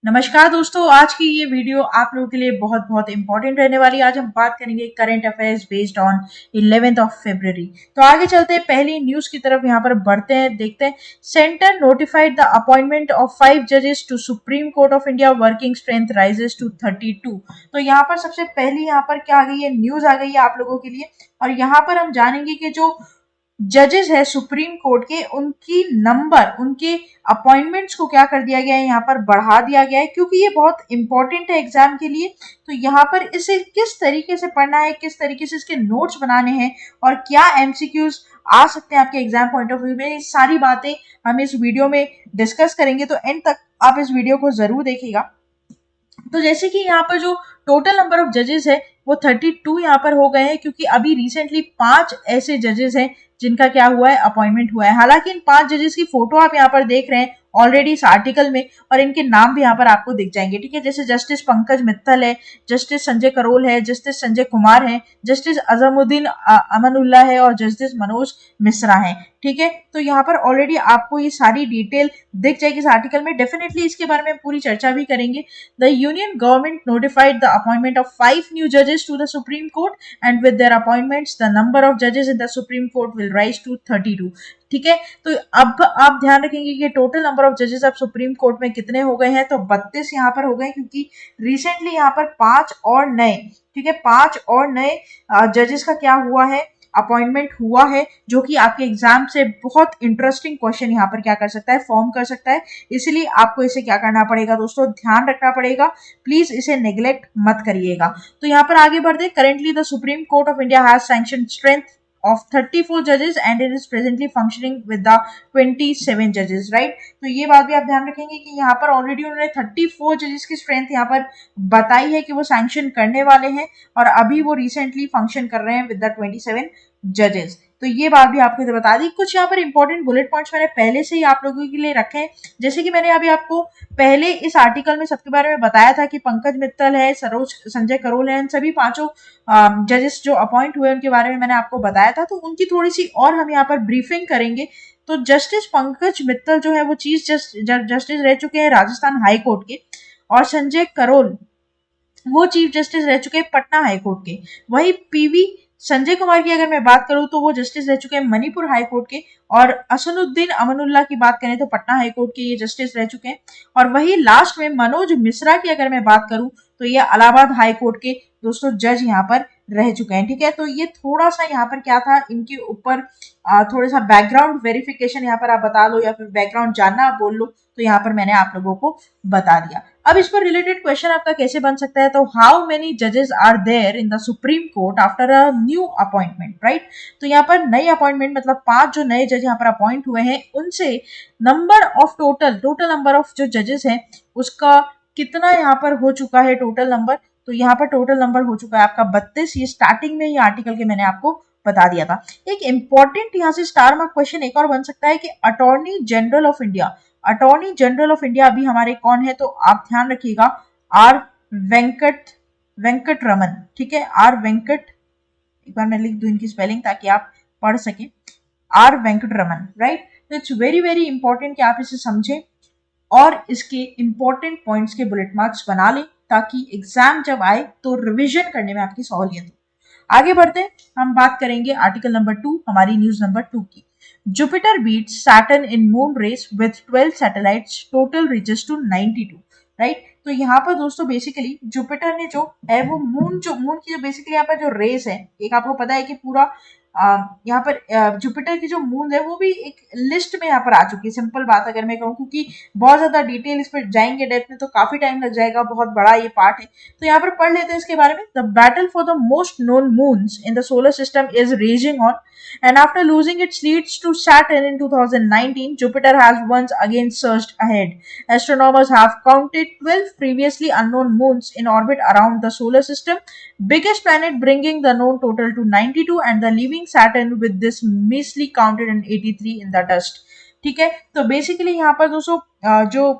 नमस्कार दोस्तों, आज की ये वीडियो आप लोगों के लिए बहुत बहुत इंपॉर्टेंट रहने वाली है। आज हम बात करेंगे current affairs based on 11th of February. तो आगे चलते हैं, पहली न्यूज की तरफ यहाँ पर बढ़ते हैं, देखते हैं। Centre notified the appointment of 5 जजेस to Supreme Court of India, working strength rises to 32। तो यहाँ पर सबसे पहली यहाँ पर क्या आ गई है, न्यूज आ गई है आप लोगों के लिए। और यहाँ पर हम जानेंगे कि जो जजेस है सुप्रीम कोर्ट के, उनकी नंबर, उनके अपॉइंटमेंट्स को क्या कर दिया गया है, यहाँ पर बढ़ा दिया गया है, क्योंकि ये बहुत इंपॉर्टेंट है एग्जाम के लिए। तो यहाँ पर इसे किस तरीके से पढ़ना है, किस तरीके से इसके नोट्स बनाने हैं और क्या एमसीक्यूज आ सकते हैं आपके एग्जाम पॉइंट ऑफ व्यू में, ये सारी बातें हम इस वीडियो में डिस्कस करेंगे। तो एंड तक आप इस वीडियो को जरूर देखिएगा। तो जैसे कि यहाँ पर जो टोटल नंबर ऑफ जजेस है वो 32 यहाँ पर हो गए हैं, क्योंकि अभी रिसेंटली 5 ऐसे जजेस हैं जिनका क्या हुआ है, अपॉइंटमेंट हुआ है। हालांकि इन 5 जजेस की फोटो आप यहाँ पर देख रहे हैं ऑलरेडी इस आर्टिकल में, और इनके नाम भी यहाँ पर आपको दिख जाएंगे, ठीक है। जैसे जस्टिस पंकज मित्तल है, जस्टिस संजय करोल है, जस्टिस संजय कुमार है, जस्टिस अजमुद्दीन अमनुल्ला है और जस्टिस मनोज मिश्रा है, ठीक है। तो यहाँ पर ऑलरेडी आपको ये सारी डिटेल दिख जाएगी इस आर्टिकल में। डेफिनेटली इसके बारे में पूरी चर्चा भी करेंगे। The union government notified the appointment of 5 new जजेस to the Supreme court and with their appointments the number of जजेस इन the Supreme court will rise to 32, ठीक है। तो अब आप ध्यान रखेंगे कि टोटल नंबर ऑफ जजेस अब सुप्रीम कोर्ट में कितने हो गए हैं, तो 32 यहाँ पर हो गए, क्योंकि रिसेंटली यहाँ पर 5 और नए, ठीक है, 5 और नए जजेस का क्या हुआ है, अपॉइंटमेंट हुआ है, जो कि आपके एग्जाम से बहुत इंटरेस्टिंग क्वेश्चन यहाँ पर क्या कर सकता है, फॉर्म कर सकता है। इसलिए आपको इसे क्या करना पड़ेगा दोस्तों, ध्यान रखना पड़ेगा, प्लीज इसे नेग्लेक्ट मत करिएगा। तो यहाँ पर आगे बढ़ते, currently the Supreme Court of India has sanction strength of 34 judges and it is presently functioning with the 27 judges, right? तो ये बात भी आप ध्यान रखेंगे कि यहाँ पर ऑलरेडी उन्होंने 34 जजेस की स्ट्रेंथ यहाँ पर बताई है कि वो सैंक्शन करने वाले हैं, और अभी वो रिसेंटली फंक्शन कर रहे हैं विद द 27 जजेस। तो ये बात भी आपको इधर बता दी। कुछ यहाँ पर इंपॉर्टेंट बुलेट पॉइंट्स मैंने पहले से ही आप लोगों के लिए रखे हैं, जैसे कि मैंने अभी आपको पहले इस आर्टिकल में सबके बारे में बताया था कि पंकज मित्तल है, सरोज संजय करोल है, इन सभी 5 जजेस जो अपॉइंट हुए उनके बारे में मैंने आपको बताया था। तो उनकी थोड़ी सी और हम यहाँ पर ब्रीफिंग करेंगे। तो जस्टिस पंकज मित्तल जो है वो चीफ जस्टिस रह चुके हैं राजस्थान हाई कोर्ट के, और संजय करोल वो चीफ जस्टिस रह चुके हैं पटना हाई कोर्ट के। वही पीवी संजय कुमार की अगर मैं बात करूं तो वो जस्टिस रह चुके हैं मणिपुर हाई कोर्ट के, और असनुद्दीन अमनुल्ला की बात करें तो पटना हाई कोर्ट के ये जस्टिस रह चुके हैं। और वही लास्ट में मनोज मिश्रा की अगर मैं बात करूं तो ये इलाहाबाद हाई कोर्ट के दोस्तों जज यहाँ पर रह चुके हैं, ठीक है। तो ये थोड़ा सा यहाँ पर क्या था, इनके ऊपर थोड़ा सा बैकग्राउंड वेरिफिकेशन यहाँ पर आप बता दो, या फिर बैकग्राउंड जानना आप बोल लो, तो यहाँ पर मैंने आप लोगों को बता दिया। अब इस पर रिलेटेड क्वेश्चन आपका कैसे बन सकता है, तो हाउ मेनी जजेस are there in the Supreme Court after a new appointment, right. तो यहाँ पर नई अपॉइंटमेंट मतलब 5 जो नए जज यहाँ पर अपॉइंट हुए हैं, उनसे number of total number of जो जजेस हैं उसका कितना यहाँ पर हो चुका है टोटल नंबर। तो यहाँ पर टोटल नंबर हो चुका है आपका 32। ये स्टार्टिंग में ही आर्टिकल के मैंने आपको बता दिया था। एक इंपॉर्टेंट यहाँ से स्टार मार्क क्वेश्चन एक और बन सकता है कि attorney general of India, attorney general of India अभी हमारे कौन है, तो आप ध्यान रखिएगा आर वेंकट रमन, ठीक है, आर वेंकट, एक बार मैं लिख दूं इनकी स्पेलिंग ताकि आप पढ़ सके, आर वेंकट रमन, राइट। तो इट्स वेरी वेरी इंपॉर्टेंट कि आप इसे समझें और इसके इंपॉर्टेंट पॉइंट्स के बुलेट मार्क्स बना लें, ताकि एग्जाम जब आए तो रिवीजन करने में आपकी सहूलियत हो। आगे बढ़ते हैं, हम बात करेंगे आर्टिकल नंबर 2, हमारी न्यूज नंबर 2 की। Jupiter beats Saturn in moon race with 12 satellites, total reaches to 92, right. तो यहाँ पर दोस्तों बेसिकली जुपिटर ने जो है वो मून की जो बेसिकली यहाँ पर जो रेस है, एक आपको पता है कि पूरा यहाँ पर जुपिटर की जो मून है वो भी एक लिस्ट में यहाँ पर आ चुकी है। सिंपल बात अगर मैं कहूँ, क्योंकि बहुत ज्यादा डिटेल इस पर जाएंगे डेप्थ में तो काफी टाइम लग जाएगा, बहुत बड़ा ये पार्ट है। तो यहाँ पर पढ़ लेते हैं इसके बारे में। The battle for the most known moons in the solar system is raising on, and after losing its leads to Saturn in 2019, Jupiter has once again surged ahead. Astronomers have counted 12 previously unknown moons in orbit around the solar system, biggest planet bringing the known total to 92 and the leaving Saturn with this measly counted in 83 in the dust. ठीक है, तो basically यहाँ पर दोस्तों जो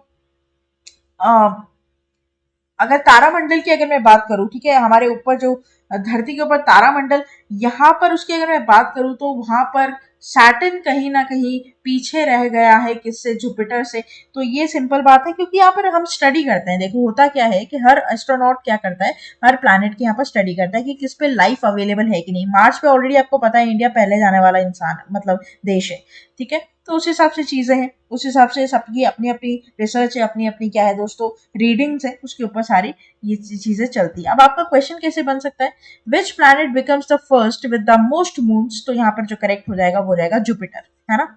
अगर तारामंडल की अगर मैं बात करूं, ठीक है, हमारे ऊपर जो धरती के ऊपर तारामंडल, यहाँ पर उसकी अगर मैं बात करूं तो वहां पर सैटर्न कहीं ना कहीं पीछे रह गया है किससे, जुपिटर से। तो ये सिंपल बात है, क्योंकि यहाँ पर हम स्टडी करते हैं। देखो होता क्या है कि हर एस्ट्रोनॉट क्या करता है, हर प्लैनेट की यहाँ पर स्टडी करता है कि किस पे लाइफ अवेलेबल है कि नहीं। मार्स पे ऑलरेडी आपको पता है इंडिया पहले जाने वाला इंसान मतलब देश है, ठीक है। तो उस हिसाब से चीजें हैं, उस हिसाब से सबकी अपनी अपनी रिसर्च है, अपनी अपनी क्या है दोस्तों, रीडिंग्स है, उसके ऊपर सारी ये चीजें चलती है। अब आपका क्वेश्चन कैसे बन सकता है, which planet becomes the first with the most moons. तो यहाँ पर जो करेक्ट हो जाएगा वो हो जाएगा जुपिटर, है ना।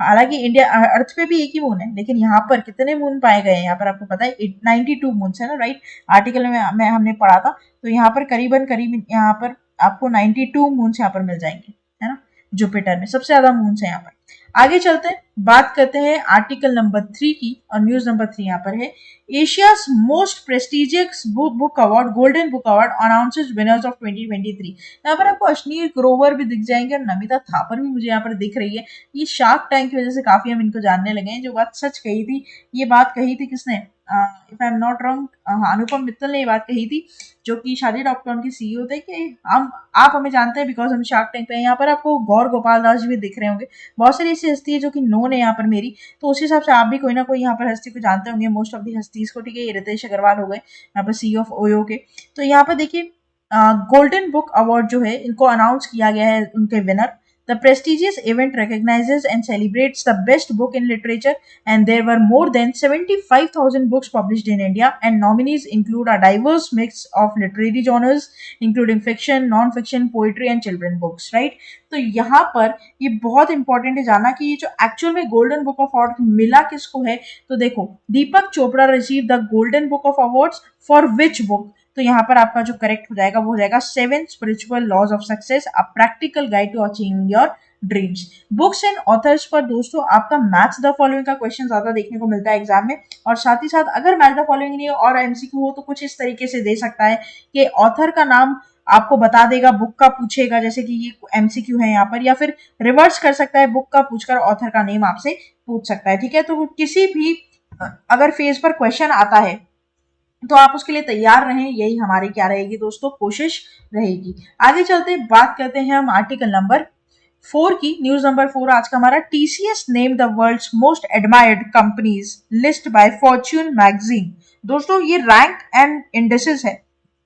हालांकि इंडिया अर्थ पे भी एक ही मून है, लेकिन यहाँ पर कितने मून पाए गए हैं, यहाँ पर आपको पता है 92 मून्स है ना, राइट। आर्टिकल में हमने पढ़ा था। तो यहाँ पर करीबन करीब यहाँ पर आपको 92 मून्स यहाँ पर मिल जाएंगे, है ना। जुपिटर में सबसे ज्यादा मून्स है यहाँ पर। आगे चलते हैं, बात करते हैं आर्टिकल नंबर 3 की, और न्यूज नंबर 3 यहाँ पर है, Asia's most prestigious book award golden book award announces winners of 2023। यहाँ पर आपको अश्नीर ग्रोवर भी दिख जाएंगे और नमिता थापर भी मुझे यहाँ पर दिख रही है। ये शार्क टैंक की वजह से काफी हम इनको जानने लगे हैं। जो बात सच कही थी, ये बात कही थी किसने, if I am not wrong, Anupam Mittal ने ये बात कही थी, जो कि शादी डॉट कॉम की सीईओ थे, कि हम आप हमें जानते हैं बिकॉज हम शार्क टैंक पे हैं। यहाँ पर आपको गौर गोपाल दास जी भी दिख रहे होंगे, बहुत सारी ऐसी हस्ती है जो कि नोन है यहाँ पर मेरी। तो उस हिसाब से आप भी कोई ना कोई यहाँ पर हस्ती को जानते होंगे, मोस्ट ऑफ दी हस्तीज को, ठीक है। ये रितेश अग्रवाल हो गए यहाँ पर सीईओ ऑफ ओयो के। तो यहाँ पर देखिए गोल्डन बुक अवार्ड जो है इनको अनाउंस किया गया है उनके winner. The prestigious event recognizes and celebrates the best book in literature, and there were more than 75,000 books published in India, and nominees include a diverse mix of literary genres, including fiction, non-fiction, poetry, and children books, right? तो यहाँ पर ये बहुत important है जानना कि ये जो एक्चुअल में गोल्डन बुक ऑफ अवार्ड मिला किसको है। तो देखो, Deepak Chopra receive the Golden Book of Awards for which book. तो यहाँ पर आपका जो करेक्ट हो जाएगा वो हो जाएगा 7 spiritual laws of success, a practical guide to achieving your dreams. Books and authors पर दोस्तों आपका मैच द फॉलोइंग का क्वेश्चन ज्यादा देखने को मिलता है एग्जाम में। और साथ ही साथ अगर मैच द फॉलोइंग नहीं हो और एमसीक्यू हो तो कुछ इस तरीके से दे सकता है कि ऑथर का नाम आपको बता देगा, बुक का पूछेगा, जैसे कि ये एमसीक्यू है यहाँ पर, या फिर रिवर्स कर सकता है, बुक का पूछकर ऑथर का नेम आपसे पूछ सकता है, ठीक है। तो किसी भी अगर फेज पर क्वेश्चन आता है तो आप उसके लिए तैयार रहें, यही हमारी क्या रहेगी दोस्तों, कोशिश रहेगी। आगे चलते बात करते हैं हम आर्टिकल नंबर 4 की। न्यूज नंबर 4 आज का हमारा, TCS name the world's most admired companies list by Fortune magazine. दोस्तों ये रैंक एंड इंडेक्सेस है,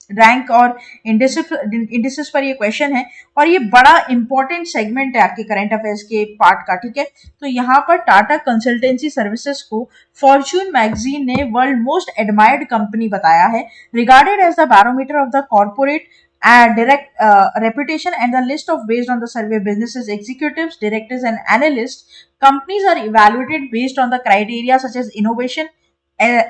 रैंक और इंडेक्सेस पर ये क्वेश्चन है, और ये बड़ा इंपॉर्टेंट सेगमेंट है आपके करंट अफेयर्स के पार्ट का, ठीक है। तो यहाँ पर टाटा कंसल्टेंसी सर्विसेज को फॉर्च्यून मैगजीन ने वर्ल्ड मोस्ट एडमायर्ड कंपनी बताया है, regarded as the barometer of the corporate direct reputation and the list of based on the survey businesses executives, directors and analysts. Companies are evaluated based on the criteria such as innovation,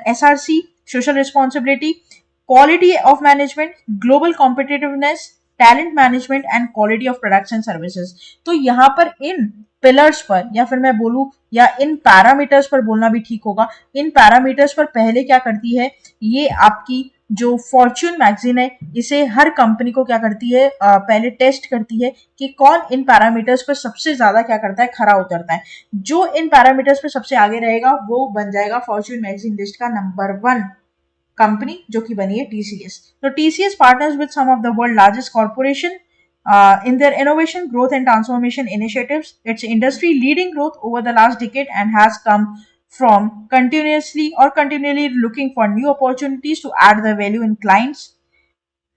SRC, social responsibility, quality of management, global competitiveness, talent management and quality of products and services. तो यहाँ पर इन pillars पर, या फिर मैं बोलूं या इन parameters पर बोलना भी ठीक होगा, इन पैरामीटर्स पर पहले क्या करती है, ये आपकी जो फॉर्च्यून मैगजीन है इसे हर कंपनी को क्या करती है, पहले टेस्ट करती है कि कौन इन पैरामीटर्स पर सबसे ज्यादा क्या करता है, खरा उतरता है। जो इन पैरामीटर्स पर सबसे आगे रहेगा वो बन जाएगा फॉर्च्यून मैगजीन लिस्ट का नंबर 1 कंपनी, जो कि बनी है टीसीएस। तो TCS partners with some of the world largest corporation in their innovation, growth and transformation initiatives. Its industry leading growth over the last decade and has come from continually looking for new opportunities to add the value in clients,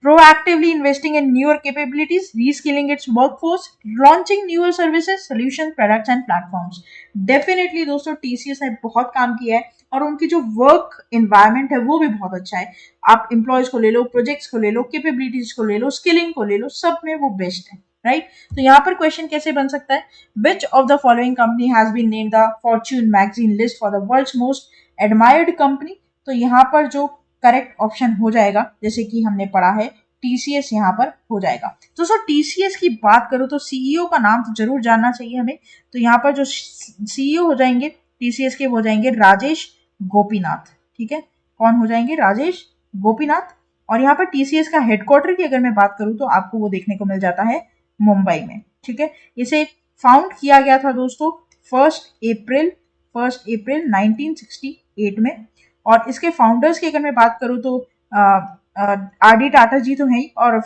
proactively investing in newer capabilities, reskilling its workforce, launching newer services, solutions, products and platforms. Definitely दोस्तों TCS ने बहुत काम किया है और उनकी जो work environment है वो भी बहुत अच्छा है। आप एम्प्लॉयज को ले लो, प्रोजेक्ट्स को ले लो, कैपेबिलिटीज को ले लो, स्किलिंग को ले लो, सब में वो बेस्ट है, राइट। तो यहाँ पर क्वेश्चन कैसे बन सकता है, which of the following company has been named the Fortune magazine list for the world's most admired company. तो यहाँ पर जो करेक्ट ऑप्शन हो जाएगा, जैसे कि हमने पढ़ा है, टीसीएस यहाँ पर हो जाएगा। तो सर टीसीएस की बात करूं तो सीईओ का नाम तो जरूर जानना चाहिए हमें। तो यहाँ पर जो सीईओ हो जाएंगे टीसीएस के, हो जाएंगे राजेश गोपीनाथ, ठीक है। कौन हो जाएंगे, राजेश गोपीनाथ। और यहाँ पर टीसीएस का हेडक्वार्टर की अगर मैं बात करूं तो आपको वो देखने को मिल जाता है मुंबई में, ठीक है। इसे फाउंड किया गया था दोस्तों 1 अप्रैल 1968 में। और इसके फाउंडर्स की अगर मैं बात करूं तो आर डी टाटा जी तो हैं ही, और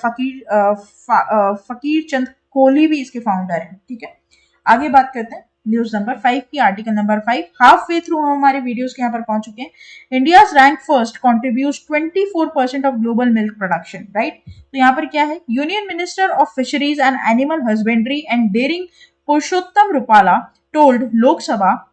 फकीर चंद कोहली भी इसके फाउंडर हैं, ठीक है। आगे बात करते हैं न्यूज नंबर 5 की, article number 5। Half way through हम हमारे वीडियोस के यहाँ पर पहुंच चुके हैं। India rank first, contribute 24% of global milk production, right. तो यहाँ पर क्या है, union minister of fisheries and animal husbandry and dairying Purushottam Rupala told Lok Sabha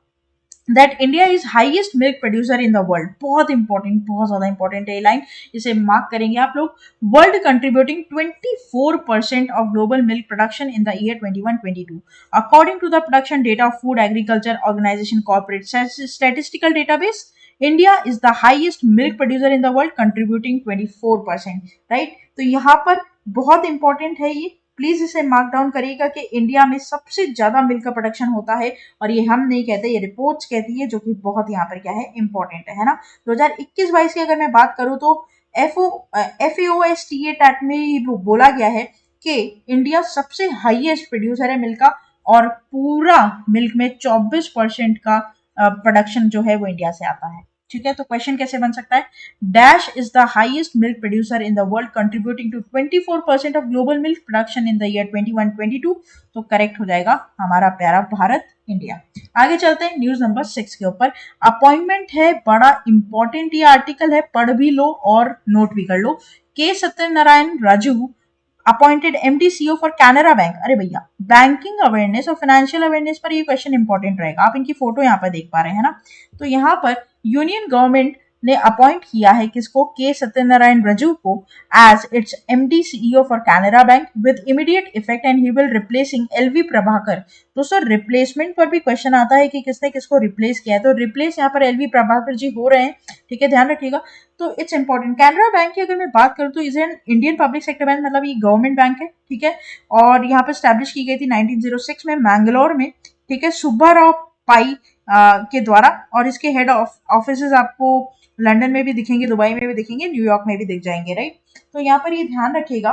that India is highest milk producer in the world. बहुत इंपॉर्टेंट, बहुत ज्यादा इंपॉर्टेंट है लाइन, इसे मार्क करेंगे आप लोग। World contributing 24% of global milk production in the year 21-22 according to the production data of food agriculture organization corporate statistical database. India is the highest milk producer in the world contributing 24%, right. तो यहाँ पर बहुत important है ये, please इसे mark down करिएगा कि India में सबसे ज्यादा मिल्क का प्रोडक्शन होता है, और ये हम नहीं कहते, ये रिपोर्ट्स कहती है, जो कि बहुत यहाँ पर क्या है, इंपॉर्टेंट है ना। 2021-22 की अगर मैं बात करूं तो FAOSTA टैट में बोला गया है कि इंडिया सबसे हाईएस्ट प्रोड्यूसर है मिल्क का, और पूरा मिल्क में 24% का प्रोडक्शन जो है वो इंडिया से आता है, ठीक है। तो क्वेश्चन कैसे बन सकता है, dash is the highest milk producer in the world contributing to 24% of global milk production in the year 21-22। तो करेक्ट हो जाएगा हमारा प्यारा भारत, इंडिया। आगे चलते हैं न्यूज नंबर 6 के ऊपर। अपॉइंटमेंट है, बड़ा इंपॉर्टेंट ये आर्टिकल है, पढ़ भी लो और नोट भी कर लो। के Satyanarayan Raju appointed MD CEO for Canara bank. अरे भैया, बैंकिंग अवेयरनेस और फाइनेंशियल अवेयरनेस पर ये क्वेश्चन इंपॉर्टेंट रहेगा। आप इनकी फोटो यहाँ पर देख पा रहे हैं ना। तो यहाँ पर यूनियन गवर्नमेंट ने अपॉइंट किया है किसको, के सत्यनारायण रजू को as its MD CEO for Canara bank with immediate effect, and he will replacing L V Prabhakar. दोस्तों रिप्लेसमेंट पर भी क्वेश्चन आता है कि किसने किसको रिप्लेस किया है, तो रिप्लेस यहाँ पर एलवी प्रभाकर जी हो रहे हैं, ठीक है, ध्यान रखिएगा। तो इट्स इंपॉर्टेंट। कैनरा बैंक की अगर मैं बात करूं तो is an Indian public sector bank, मतलब ये गवर्नमेंट बैंक है, ठीक है, और यहाँ पर स्टैब्लिश की गई थी 1906 में मैंगलोर में, ठीक है, सुब्बाराव पाई के द्वारा, और इसके हेड ऑफिस आपको लंदन में भी दिखेंगे, दुबई में भी दिखेंगे, न्यूयॉर्क में भी दिख जाएंगे, राइट। तो यहाँ पर ये ध्यान रखिएगा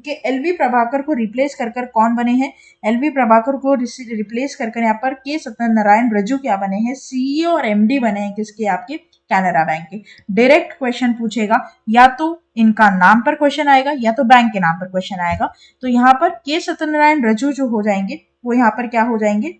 कि एलवी प्रभाकर को रिप्लेस कर कौन बने हैं, एलवी प्रभाकर को रिप्लेस कर यहाँ पर के सत्यनारायण रजू क्या बने हैं, सीईओ और एमडी बने हैं किसके, आपके कैनरा बैंक के। डायरेक्ट क्वेश्चन पूछेगा, या तो इनका नाम पर क्वेश्चन आएगा या तो बैंक के नाम पर क्वेश्चन आएगा। तो यहाँ पर के सत्यनारायण रजू जो हो जाएंगे वो यहाँ पर क्या हो जाएंगे,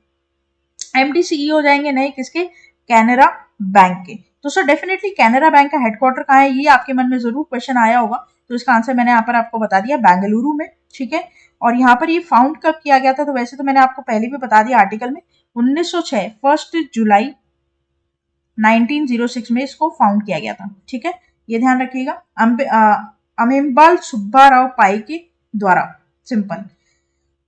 एमडी सीईओ हो जाएंगे, नहीं किसके, कैनरा बैंक के। तो सर डेफिनेटली कैनरा बैंक का हेडक्वार्टर कहाँ है, ये आपके मन में जरूर क्वेश्चन आया होगा। तो इसका आंसर मैंने यहाँ पर आपको बता दिया, बेंगलुरु में, ठीक है। और यहाँ पर ये फाउंड कब किया गया था, तो वैसे तो मैंने आपको पहले भी बता दिया आर्टिकल में, 1906 1 जुलाई 1906 में इसको फाउंड किया गया था, ठीक है, ये ध्यान रखिएगा, अमेम्बाल सुब्बाराव पाई के द्वारा, सिंपल।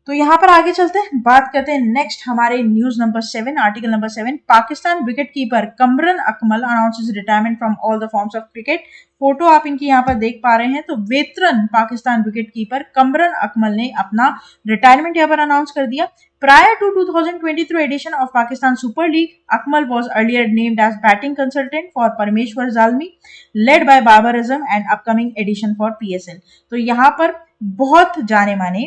तो यहाँ पर आगे चलते हैं, बात करते हैं नेक्स्ट हमारे news number 7, article number 7। Pakistan wicket keeper Kamran Akmal announces retirement from all the forms of cricket. Photo आप इनकी यहाँ पर देख पा रहे हैं। तो veteran Pakistan wicket keeper Kamran Akmal ने अपना रिटायरमेंट यहाँ पर अनाउंस कर दिया। Prior to 2023 edition of Pakistan Super League, Akmal was earlier named as batting consultant for Parmeshwar Zalmi, led by Babar Azam, and upcoming edition for PSL. तो यहाँ पर बहुत जाने माने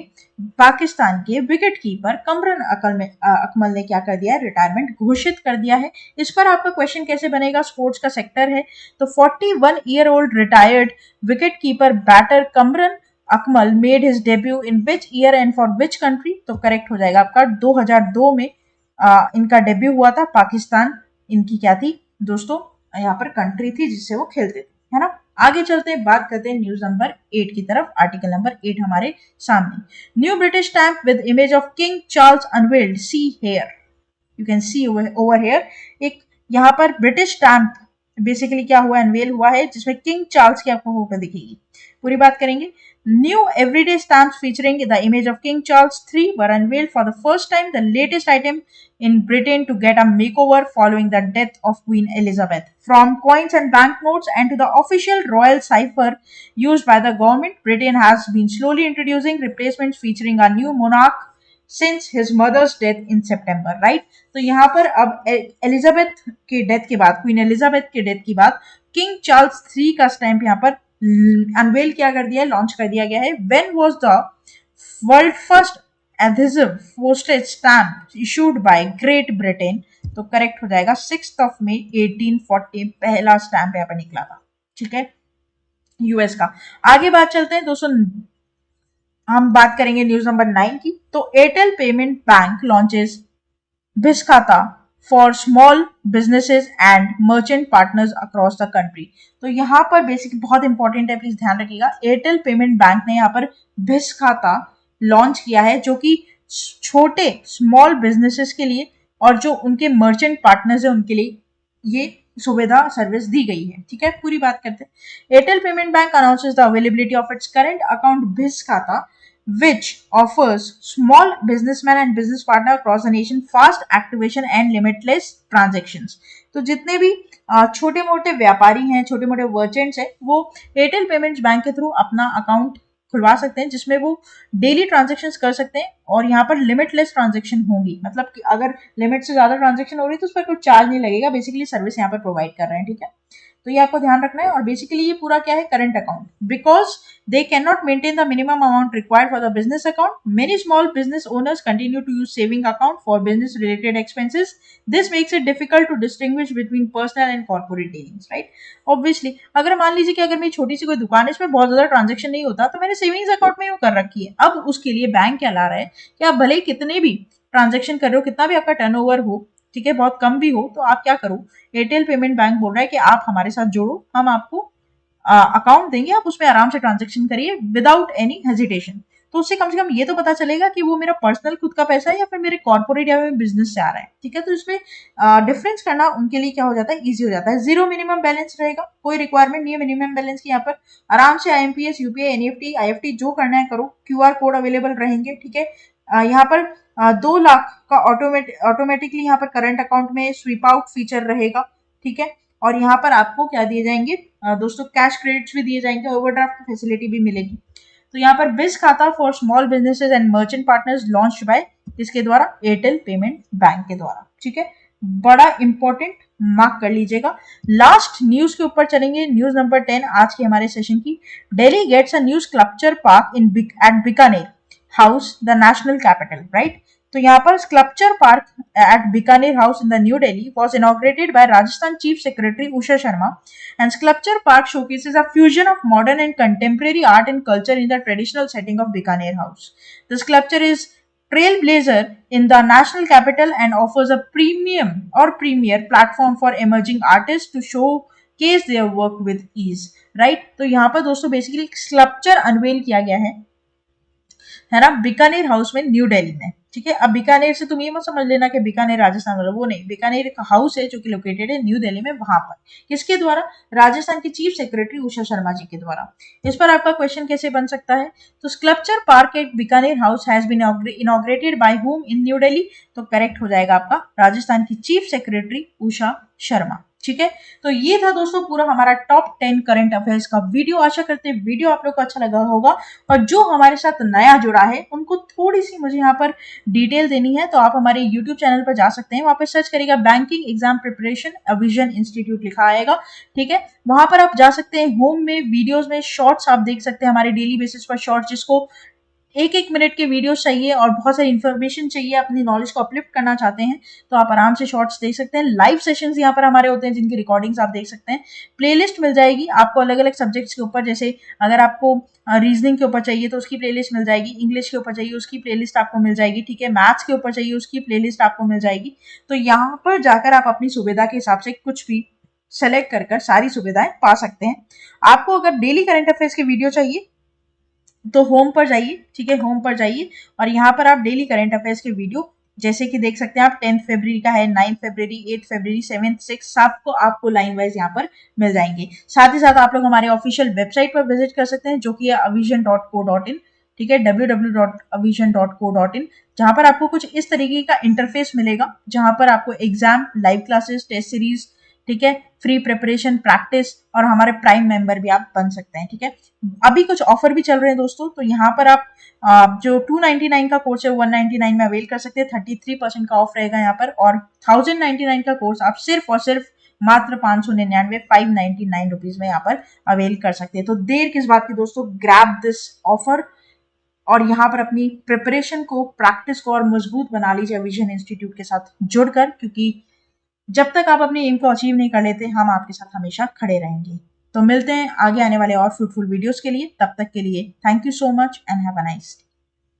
पाकिस्तान के विकेट कीपर कमरन अकमल ने क्या कर दिया है, रिटायरमेंट घोषित कर दिया है। इस पर आपका क्वेश्चन कैसे बनेगा, स्पोर्ट्स का सेक्टर है। तो 41-year-old retired wicket keeper batter Kamran Akmal made his debut in which year and for which country. तो करेक्ट हो जाएगा आपका 2002 में इनका डेब्यू हुआ था। पाकिस्तान इनकी क्या थी दोस्तों, यहाँ पर कंट्री थी जिससे वो खेलते थे, है ना। आगे चलते हैं, बात करते हैं न्यूज नंबर 8 की तरफ। आर्टिकल नंबर 8 हमारे सामने। New British stamp with image of king Charles unveiled, see here, you can see over here. एक यहाँ पर ब्रिटिश स्टैम्प बेसिकली क्या हुआ, अनवेल हुआ है, जिसमें किंग चार्ल्स की आपको फोटो दिखेगी। पूरी बात करेंगे। New everyday stamps featuring the image of King Charles III were unveiled for the first time, the latest item in Britain to get a makeover following the death of Queen Elizabeth. From coins and banknotes and to the official royal cipher used by the government, Britain has been slowly introducing replacements featuring a new monarch since his mother's death in September, right? तो यहाँ पर अब Elizabeth के death के बाद, queen Elizabeth के death के बाद किंग चार्ल्स III का स्टैंप यहाँ पर अनवेल क्या कर दिया है, लॉन्च कर दिया गया है। When was the world first adhesive postage stamp issued by Great Britain? तो करेक्ट हो जाएगा 6 मई 1840 पहला स्टैंप यहाँ पर निकला था, ठीक है, यूएस का। आगे बात चलते हैं दोस्तों, हम बात करेंगे न्यूज नंबर 9 की। तो Airtel payment bank launches BIS खाता for small businesses and merchant partners across the country. तो यहाँ पर बेसिक बहुत इंपॉर्टेंट है, प्लीज ध्यान रखिएगा। एयरटेल पेमेंट बैंक ने यहाँ पर BIS खाता लॉन्च किया है, जो कि छोटे स्मॉल बिजनेसेस के लिए और जो उनके मर्चेंट पार्टनर्स है उनके लिए ये सुविधा सर्विस दी गई है। ठीक है, पूरी बात करते हैं। Airtel payment bank announces the availability of its current account BIS खाता which offers small businessmen and business partner across the nation fast activation and limitless transactions। तो जितने भी छोटे मोटे व्यापारी हैं, छोटे मोटे वर्चेंट्स हैं, वो एयरटेल पेमेंट्स बैंक के थ्रू अपना अकाउंट खुलवा सकते हैं, जिसमें वो डेली ट्रांजेक्शन्स कर सकते हैं और यहाँ पर लिमिटलेस ट्रांजेक्शन होंगी। मतलब कि अगर लिमिट से ज्यादा ट्रांजेक्शन हो रही है तो उस पर कोई चार्ज नहीं लगेगा। बेसिकली सर्विस यहाँ पर प्रोवाइड कर रहे हैं। ठीक है, तो ये आपको ध्यान रखना है। और बेसिकली ये पूरा क्या है, current account, because they can not maintain the minimum amount required for the business account, many small business owners continue to use saving account for business related expenses. This makes it difficult to distinguish between personal and corporate dealings, right. Obviously अगर मान लीजिए कि अगर मेरी छोटी सी कोई दुकान है, इसमें बहुत ज्यादा ट्रांजेक्शन नहीं होता, तो मैंने सेविंग्स अकाउंट में वो कर रखी है। अब उसके लिए बैंक क्या ला रहा है कि आप भले ही कितने भी ट्रांजेक्शन कर रहे हो, कितना भी आपका टर्नओवर हो, ठीक है, बहुत कम भी हो, तो आप क्या करो, एयरटेल पेमेंट बैंक बोल रहा है कि आप हमारे साथ जोड़ो, हम आपको अकाउंट देंगे, आप उसमें आराम से ट्रांजेक्शन करिए विदाउट एनी हेजिटेशन। तो उससे कम से कम ये तो पता चलेगा कि वो मेरा पर्सनल खुद का पैसा है या फिर मेरे कॉर्पोरेट या फिर बिजनेस से आ रहा है। ठीक है, तो इसमें डिफरेंस करना उनके लिए क्या हो जाता है, ईजी हो जाता है। जीरो मिनिमम बैलेंस रहेगा, कोई रिक्वायरमेंट नहीं है मिनिमम बैलेंस की। यहाँ पर आराम से IMPS, UPI, NEFT, IFT जो करना है करो, QR कोड अवेलेबल रहेंगे। ठीक है, यहाँ पर 2 लाख का ऑटोमेटिकली यहाँ पर करंट अकाउंट में स्वीप आउट फीचर रहेगा। ठीक है, और यहाँ पर आपको क्या दिए जाएंगे दोस्तों, कैश क्रेडिट्स भी दिए जाएंगे, ओवरड्राफ्ट फैसिलिटी भी मिलेगी। तो यहाँ पर BIS खाता for small businesses and merchant partners launch by किसके द्वारा, एयरटेल पेमेंट बैंक के द्वारा। ठीक है, बड़ा इंपॉर्टेंट, मार्क कर लीजिएगा। लास्ट न्यूज के ऊपर चलेंगे, न्यूज नंबर 10 आज के हमारे सेशन की। Delhi gets a new sculpture park in at Bikaner house, the national capital, right. तो यहाँ पर sculpture park at Bikaner house in the new Delhi was inaugurated by Rajasthan Chief Secretary Usha Sharma, and sculpture park showcases a fusion of modern and contemporary art and culture in the traditional setting of Bikaner House. The sculpture is trailblazer in the national capital and offers a premier platform for emerging artists to showcase their work with ease, right। तो यहाँ पर दोस्तों basically sculpture unwell किया गया है ना, Bikaner house में, new Delhi में। ठीक है, अब बीकानेर से तुम ये मत समझ लेना कि बीकानेर राजस्थान वाला, वो नहीं, बीकानेर एक हाउस है जो कि लोकेटेड है न्यू दिल्ली में। वहां पर किसके द्वारा, राजस्थान की चीफ सेक्रेटरी उषा शर्मा जी के द्वारा। इस पर आपका क्वेश्चन कैसे बन सकता है, तो sculpture park at Bikaner house has been inaugurated by whom in new Delhi. तो करेक्ट हो जाएगा आपका राजस्थान की चीफ सेक्रेटरी उषा शर्मा। ठीक है, तो ये था दोस्तों पूरा हमारा टॉप 10 करंट अफेयर्स का वीडियो। आशा करते हैं वीडियो आप लोग को अच्छा लगा होगा, और जो हमारे साथ नया जुड़ा है उनको थोड़ी सी मुझे यहाँ पर डिटेल देनी है, तो आप हमारे यूट्यूब चैनल पर जा सकते हैं, वहां पर सर्च करिएगा बैंकिंग एग्जाम प्रिपरेशन अविजन इंस्टीट्यूट लिखा आएगा। ठीक है, वहां पर आप जा सकते हैं, होम में वीडियोज में शॉर्ट्स आप देख सकते हैं, हमारे डेली बेसिस पर शॉर्ट्स, जिसको 1-1 मिनट के वीडियो चाहिए और बहुत सारी इन्फॉर्मेशन चाहिए, अपनी नॉलेज को अपलिफ्ट करना चाहते हैं, तो आप आराम से शॉर्ट्स देख सकते हैं। लाइव सेशंस यहाँ पर हमारे होते हैं जिनकी रिकॉर्डिंग्स आप देख सकते हैं। प्लेलिस्ट मिल जाएगी आपको अलग अलग सब्जेक्ट्स के ऊपर, जैसे अगर आपको रीजनिंग के ऊपर चाहिए तो उसकी प्लेलिस्ट मिल जाएगी, इंग्लिश के ऊपर चाहिए उसकी प्लेलिस्ट आपको मिल जाएगी, ठीक है, मैथ्स के ऊपर चाहिए उसकी प्लेलिस्ट आपको मिल जाएगी। तो यहाँ पर जाकर आप अपनी सुविधा के हिसाब से कुछ भी सेलेक्ट कर सारी सुविधाएं पा सकते हैं। आपको अगर डेली करंट अफेयर्स के वीडियो चाहिए तो होम पर जाइए, ठीक है, होम पर जाइए और यहाँ पर आप डेली करंट अफेयर्स के वीडियो जैसे कि देख सकते हैं आप, 10 फरवरी का है, 9 फरवरी, 8 फरवरी, 7, 6, सबको आपको लाइन वाइज यहाँ पर मिल जाएंगे। साथ ही साथ आप लोग हमारे ऑफिशियल वेबसाइट पर विजिट कर सकते हैं, जो कि है avision.co.in, ठीक है, www.avision.co.in, जहां पर आपको कुछ इस तरीके का इंटरफेस मिलेगा, जहां पर आपको exam, live classes, test series, ठीक है, फ्री प्रिपरेशन, प्रैक्टिस, और हमारे प्राइम मेंबर भी आप बन सकते हैं। ठीक है, अभी कुछ ऑफर भी चल रहे हैं दोस्तों, तो यहाँ पर आप जो 299 का कोर्स है 199 में अवेल कर सकते हैं, 33% का ऑफ रहेगा यहाँ पर, और 1099 का कोर्स आप सिर्फ और सिर्फ मात्र 599 599 रुपीज में यहाँ पर अवेल कर सकते हैं। तो देर किस बात की दोस्तों, ग्रैब दिस ऑफर और यहाँ पर अपनी प्रिपरेशन को, प्रैक्टिस को और मजबूत बना लीजिए विजन इंस्टीट्यूट के साथ जुड़कर, क्योंकि जब तक आप अपने एम को अचीव नहीं कर लेते, हम आपके साथ हमेशा खड़े रहेंगे। तो मिलते हैं आगे आने वाले और फ्रूटफुल वीडियोस के लिए, तब तक के लिए thank you so much and have a nice day.